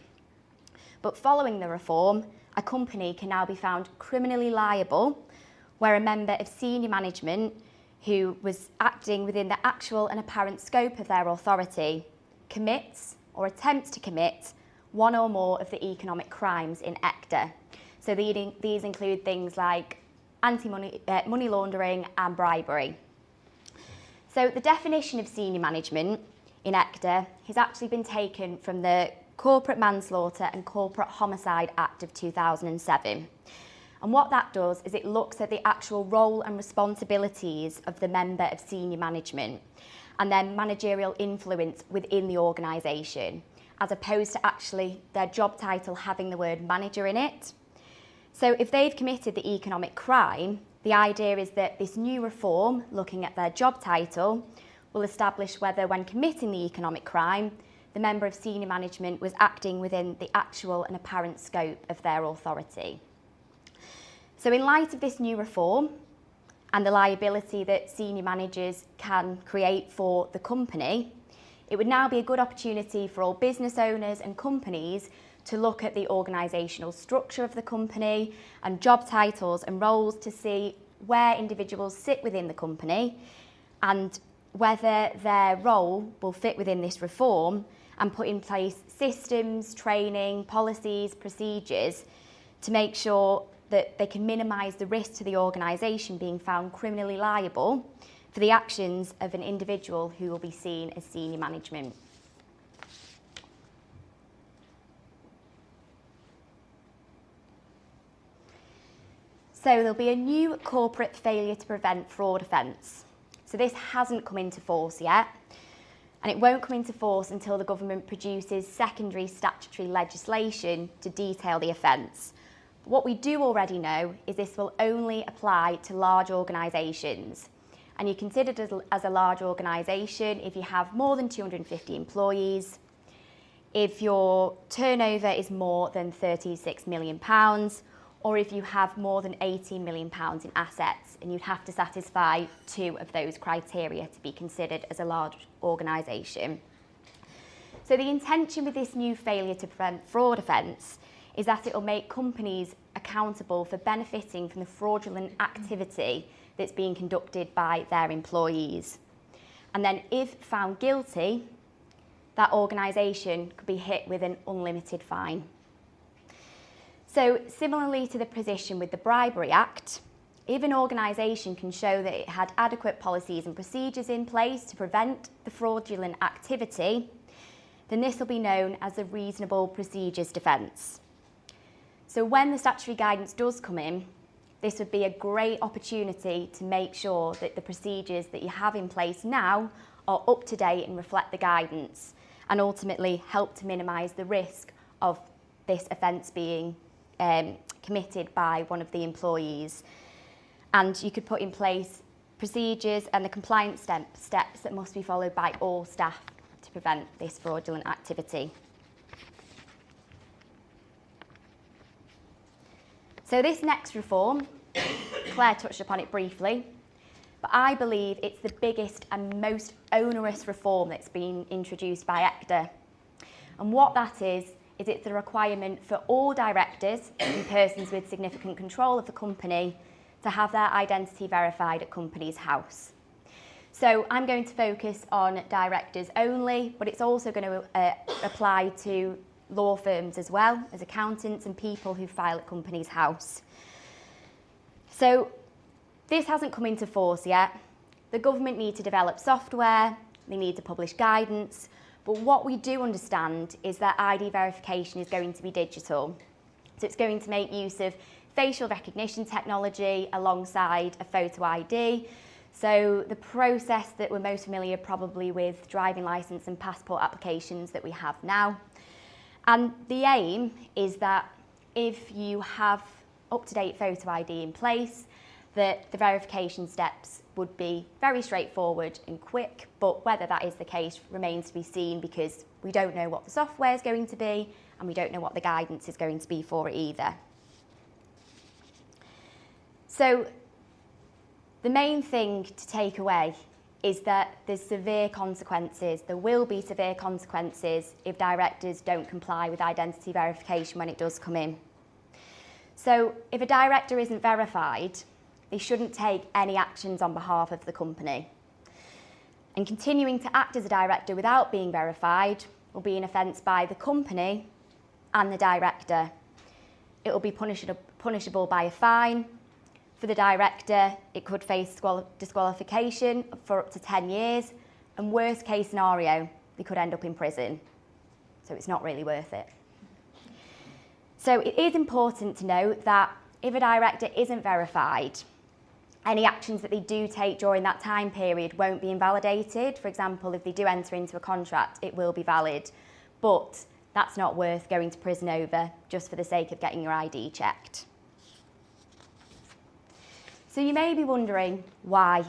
[SPEAKER 5] But following the reform, a company can now be found criminally liable where a member of senior management who was acting within the actual and apparent scope of their authority commits or attempts to commit one or more of the economic crimes in ECTA. So these include things like money laundering and bribery. So the definition of senior management in ECTA has actually been taken from the Corporate Manslaughter and Corporate Homicide Act of 2007. And what that does is it looks at the actual role and responsibilities of the member of senior management and their managerial influence within the organisation, as opposed to actually their job title having the word manager in it. So if they've committed the economic crime, the idea is that this new reform, looking at their job title, will establish whether when committing the economic crime, the member of senior management was acting within the actual and apparent scope of their authority. So in light of this new reform and the liability that senior managers can create for the company, it would now be a good opportunity for all business owners and companies to look at the organisational structure of the company and job titles and roles to see where individuals sit within the company and whether their role will fit within this reform, and put in place systems, training, policies, procedures to make sure that they can minimise the risk to the organisation being found criminally liable for the actions of an individual who will be seen as senior management. So there'll be a new corporate failure to prevent fraud offence. So this hasn't come into force yet, and it won't come into force until the government produces secondary statutory legislation to detail the offence. What we do already know is this will only apply to large organisations, and you're considered as a large organisation if you have more than 250 employees, if your turnover is more than £36 million, or if you have more than £18 million in assets, and you'd have to satisfy 2 of those criteria to be considered as a large organisation. So the intention with this new failure to prevent fraud offence is that it will make companies accountable for benefiting from the fraudulent activity that's being conducted by their employees. And then if found guilty, that organisation could be hit with an unlimited fine. So similarly to the position with the Bribery Act, if an organisation can show that it had adequate policies and procedures in place to prevent the fraudulent activity, then this will be known as a reasonable procedures defence. So when the statutory guidance does come in, this would be a great opportunity to make sure that the procedures that you have in place now are up to date and reflect the guidance, and ultimately help to minimise the risk of this offence being committed by one of the employees. And you could put in place procedures and the compliance steps that must be followed by all staff to prevent this fraudulent activity. So this next reform, Claire touched upon it briefly, but I believe it's the biggest and most onerous reform that's been introduced by ECDA. And what that is it's the requirement for all directors and persons with significant control of the company to have their identity verified at Companies House. So I'm going to focus on directors only, but it's also going to apply to law firms as well as accountants and people who file at Companies House. So this hasn't come into force yet. The government need to develop software, they need to publish guidance, but what we do understand is that ID verification is going to be digital. So it's going to make use of facial recognition technology alongside a photo ID. So the process that we're most familiar probably with driving licence and passport applications that we have now. And the aim is that if you have up-to-date photo ID in place, that the verification steps would be very straightforward and quick, but whether that is the case remains to be seen because we don't know what the software is going to be and we don't know what the guidance is going to be for it either. So the main thing to take away is that there's severe consequences. There will be severe consequences if directors don't comply with identity verification when it does come in. So if a director isn't verified, they shouldn't take any actions on behalf of the company. And continuing to act as a director without being verified will be an offence by the company and the director. It will be punishable by a fine. For the director, it could face disqualification for up to 10 years, and worst case scenario, they could end up in prison. So it's not really worth it. So it is important to note that if a director isn't verified, any actions that they do take during that time period won't be invalidated. For example, if they do enter into a contract, it will be valid. But that's not worth going to prison over just for the sake of getting your ID checked. So you may be wondering why.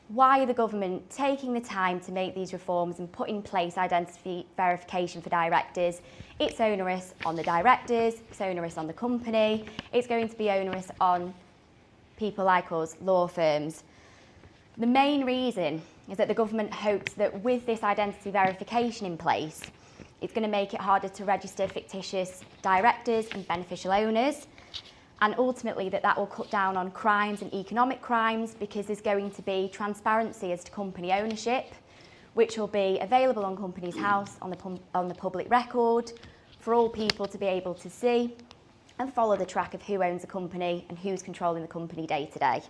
[SPEAKER 5] Why are the government taking the time to make these reforms and put in place identity verification for directors? It's onerous on the directors, it's onerous on the company, it's going to be onerous on people like us, law firms. The main reason is that the government hopes that with this identity verification in place, it's going to make it harder to register fictitious directors and beneficial owners, and ultimately that will cut down on crimes and economic crimes because there's going to be transparency as to company ownership, which will be available on Companies House on the public record for all people to be able to see and follow the track of who owns a company and who's controlling the company day to day.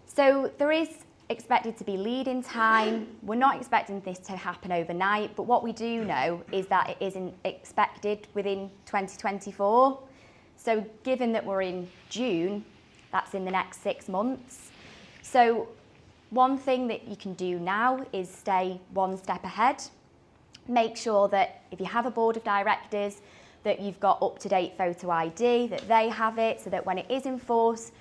[SPEAKER 5] So there is expected to be lead-in time. We're not expecting this to happen overnight, but what we do know is that it is expected within 2024. So given that we're in June, that's in the next 6 months. So one thing that you can do now is stay one step ahead. Make sure that if you have a board of directors, that you've got up-to-date photo ID, that they have it, so that when it is in force,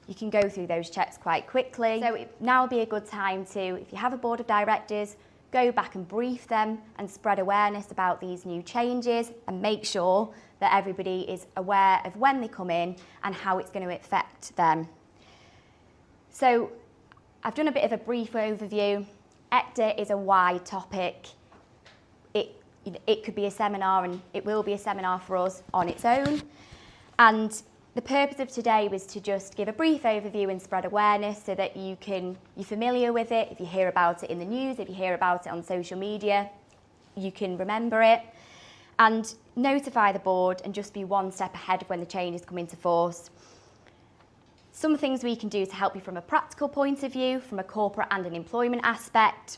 [SPEAKER 5] you can go through those checks quite quickly. So now would be a good time to, if you have a board of directors, go back and brief them and spread awareness about these new changes and make sure that everybody is aware of when they come in and how it's going to affect them. So I've done a bit of a brief overview. ECTA is a wide topic. It could be a seminar, and it will be a seminar for us on its own. And the purpose of today was to just give a brief overview and spread awareness so that you're familiar with it. If you hear about it in the news, if you hear about it on social media, you can remember it. And notify the board and just be one step ahead of when the changes come into force. Some things we can do to help you from a practical point of view, from a corporate and an employment aspect,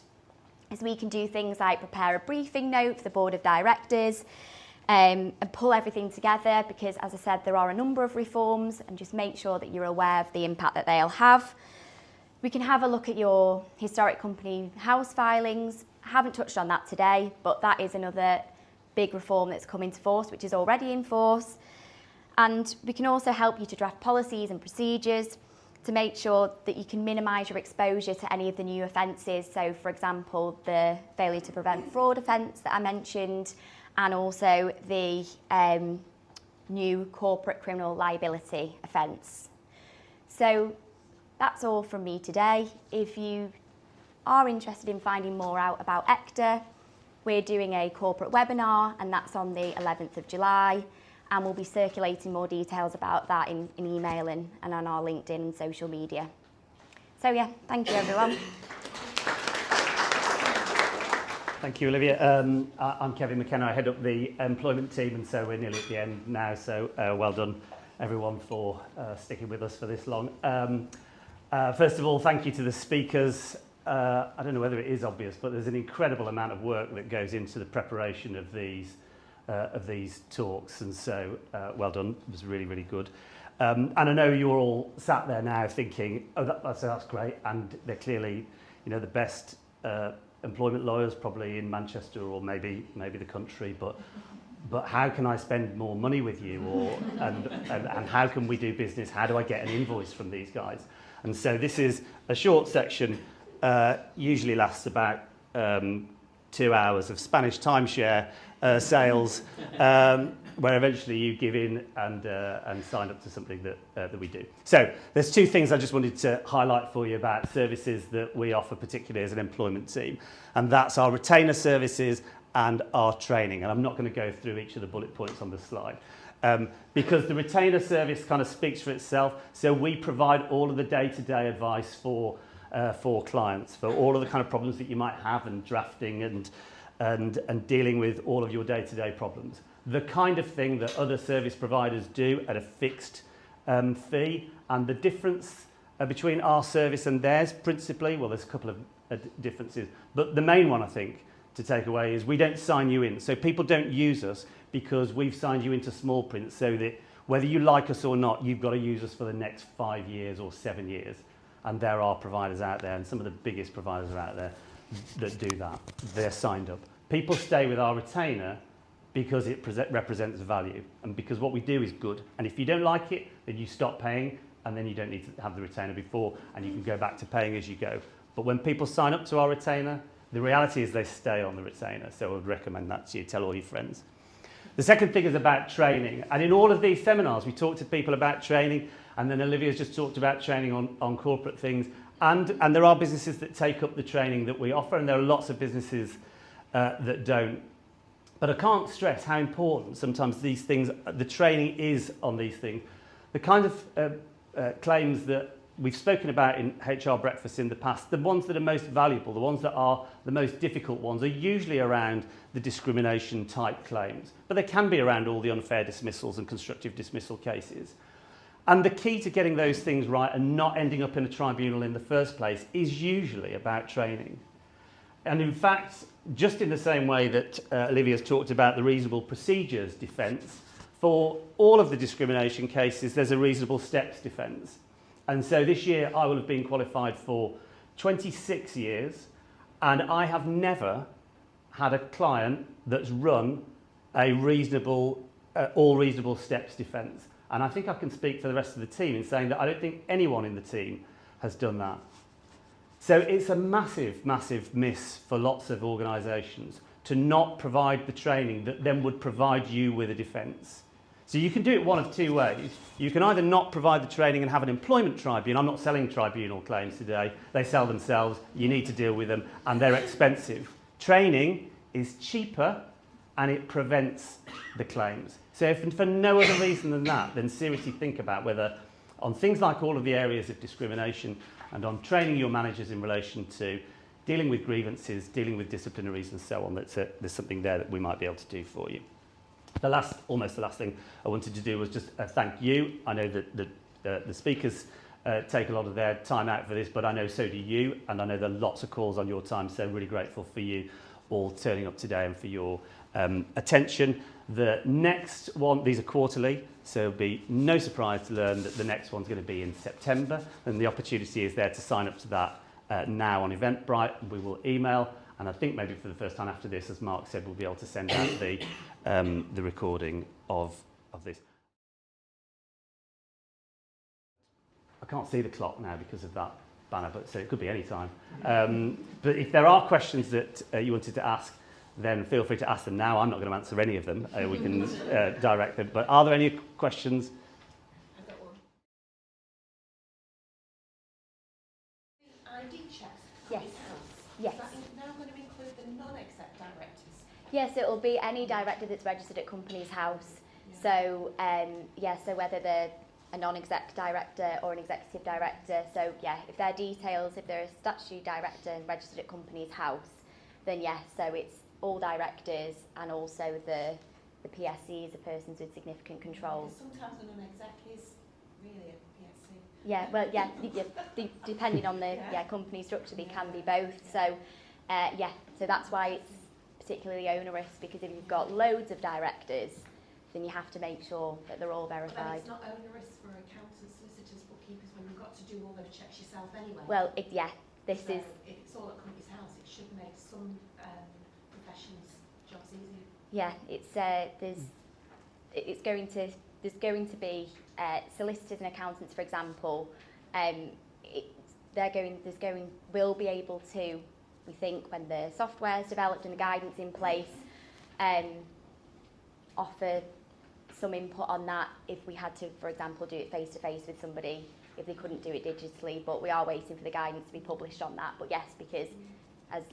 [SPEAKER 5] is we can do things like prepare a briefing note for the board of directors and pull everything together, because as I said, there are a number of reforms, and just make sure that you're aware of the impact that they'll have. We can have a look at your historic company house filings. I haven't touched on that today, but that is another big reform that's come into force, which is already in force. And we can also help you to draft policies and procedures to make sure that you can minimise your exposure to any of the new offences. So, for example, the failure to prevent fraud offence that I mentioned, and also the new corporate criminal liability offence. So that's all from me today. If you are interested in finding more out about ECTA, we're doing a corporate webinar, and that's on the 11th of July. And we'll be circulating more details about that in email and on our LinkedIn and social media. So yeah, thank you everyone.
[SPEAKER 1] Thank you, Olivia. I'm Kevin McKenna. I head up the employment team, and so we're nearly at the end now. So well done, everyone, for sticking with us for this long. First of all, thank you to the speakers. I don't know whether it is obvious, but there's an incredible amount of work that goes into the preparation of these talks, and so well done. It was really, really good. And I know you're all sat there now thinking, oh, that's great, and they're clearly, the best employment lawyers probably in Manchester or maybe the country, but how can I spend more money with you, and how can we do business? How do I get an invoice from these guys? And so this is a short section, usually lasts about 2 hours of Spanish timeshare sales, where eventually you give in and sign up to something that we do. So there's two things I just wanted to highlight for you about services that we offer, particularly as an employment team, and that's our retainer services and our training. And I'm not going to go through each of the bullet points on the slide, because the retainer service kind of speaks for itself. So we provide all of the day-to-day advice for clients, for all of the kind of problems that you might have, and drafting and dealing with all of your day-to-day problems. The kind of thing that other service providers do at a fixed fee. And the difference between our service and theirs, principally, well, there's a couple of differences, but the main one, I think, to take away is we don't sign you in. So people don't use us because we've signed you into small print, so that whether you like us or not, you've got to use us for the next 5 years or 7 years. And there are providers out there, and some of the biggest providers are out there that do that. They're signed up. People stay with our retainer because it represents value, and because what we do is good. And if you don't like it, then you stop paying, and then you don't need to have the retainer before, and you can go back to paying as you go. But when people sign up to our retainer, the reality is they stay on the retainer. So I would recommend that to you. Tell all your friends. The second thing is about training. And in all of these seminars, we talk to people about training, and then Olivia's just talked about training on corporate things. And there are businesses that take up the training that we offer, and there are lots of businesses that don't. But I can't stress how important sometimes these things, the training is on these things. The kind of claims that we've spoken about in HR Breakfast in the past, the ones that are most valuable, the ones that are the most difficult ones, are usually around the discrimination type claims. But they can be around all the unfair dismissals and constructive dismissal cases. And the key to getting those things right and not ending up in a tribunal in the first place is usually about training. And in fact, just in the same way that Olivia's talked about the reasonable procedures defence
[SPEAKER 6] for all of the discrimination cases, there's a reasonable steps defence. And so this year I will have been qualified for 26 years, and I have never had a client that's run a reasonable, all reasonable steps defence. And I think I can speak for the rest of the team in saying that I don't think anyone in the team has done that. So it's a massive, massive miss for lots of organisations to not provide the training that then would provide you with a defence. So you can do it one of two ways. You can either not provide the training and have an employment tribunal. I'm not selling tribunal claims today. They sell themselves. You need to deal with them, and they're expensive. Training is cheaper, and it prevents the claims. So if for no other reason than that, then seriously think about whether on things like all of the areas of discrimination and on training your managers in relation to dealing with grievances, dealing with disciplinaries and so on, there's something there that we might be able to do for you. Almost the last thing I wanted to do was just thank you. I know that the speakers take a lot of their time out for this, but I know so do you, and I know there are lots of calls on your time, so I'm really grateful for you all turning up today and for your attention. The next one, these are quarterly, so it'll be no surprise to learn that the next one's going to be in September, and the opportunity is there to sign up to that now on Eventbrite. We will email, and I think maybe for the first time after this, as Mark said, we'll be able to send out the recording of this. I can't see the clock now because of that banner, but so it could be any time. But if there are questions that you wanted to ask, then feel free to ask them now. I'm not going to answer any of them. We can direct them. But are there any questions?
[SPEAKER 7] I've got one. The ID checks.
[SPEAKER 5] Yes.
[SPEAKER 7] Is
[SPEAKER 5] Yes.
[SPEAKER 7] that now going to include the non-exec directors?
[SPEAKER 5] Yes, it will be any director that's registered at Companies House.
[SPEAKER 7] Yeah.
[SPEAKER 5] So, so whether they're a non-exec director or an executive director. So, if their details, if they're a statutory director and registered at Companies House, then yes, so it's all directors and also the PSCs, the persons with significant control.
[SPEAKER 7] Because sometimes a non-exec is really a PSC.
[SPEAKER 5] Yeah, well, depending on the company structure, they can be both. So, so that's why it's particularly onerous, because if you've got loads of directors, then you have to make sure that they're all verified.
[SPEAKER 7] And it's not onerous for accountants, solicitors, bookkeepers when you've got to do all those checks yourself anyway.
[SPEAKER 5] Well, if
[SPEAKER 7] if it's all at Companies House, it should make some professions' jobs easier.
[SPEAKER 5] Yeah, there's going to be solicitors and accountants, for example. Will be able to, we think, when the software is developed and the guidance in place, offer some input on that if we had to, for example, do it face to face with somebody, if they couldn't do it digitally. But we are waiting for the guidance to be published on that. But yes, because as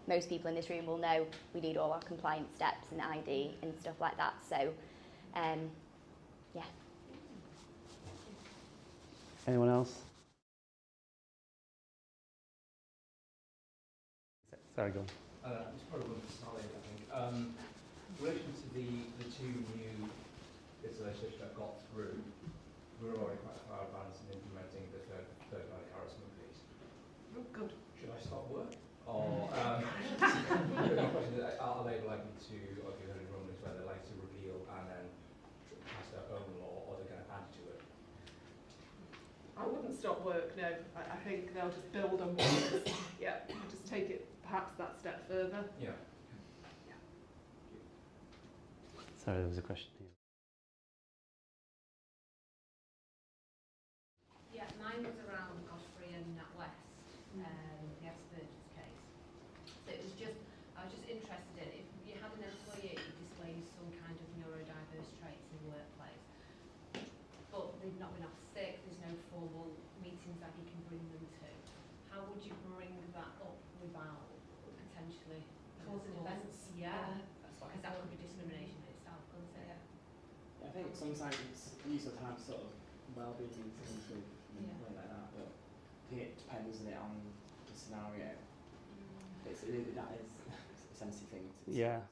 [SPEAKER 5] most people in this room will know, we need all our compliance steps and ID and stuff like that. So,
[SPEAKER 6] Anyone else? Sorry, go on.
[SPEAKER 8] It's probably one for Sally, I think. In relation to the two new bits of legislation that got through, we're already quite far advanced in implementing the third-party harassment piece.
[SPEAKER 3] Oh, good.
[SPEAKER 8] Should I stop work? Or my question is, are they likely to, or have you heard any rumblings where they're likely to repeal and then pass their own law, or they're going to add to it?
[SPEAKER 3] I wouldn't stop work, no. I think they'll just build on what just take it perhaps that step further.
[SPEAKER 8] Yeah.
[SPEAKER 6] Sorry, there was a question here.
[SPEAKER 9] Yeah, mine was around Godfrey and NatWest, the Asperger's case. So it was I was just interested in, if you had an employee who displays some kind of neurodiverse traits in the workplace, but they've not been off sick, there's no formal meetings that you can bring them to, how would you bring that up without potentially
[SPEAKER 7] Causing events.
[SPEAKER 9] Yeah, because that could be discrimination in itself, couldn't it?
[SPEAKER 2] I think sometimes it's useful to have sort of well-being meetings with like that, but I think it depends on the scenario. That is a sensitive thing to
[SPEAKER 6] Yeah.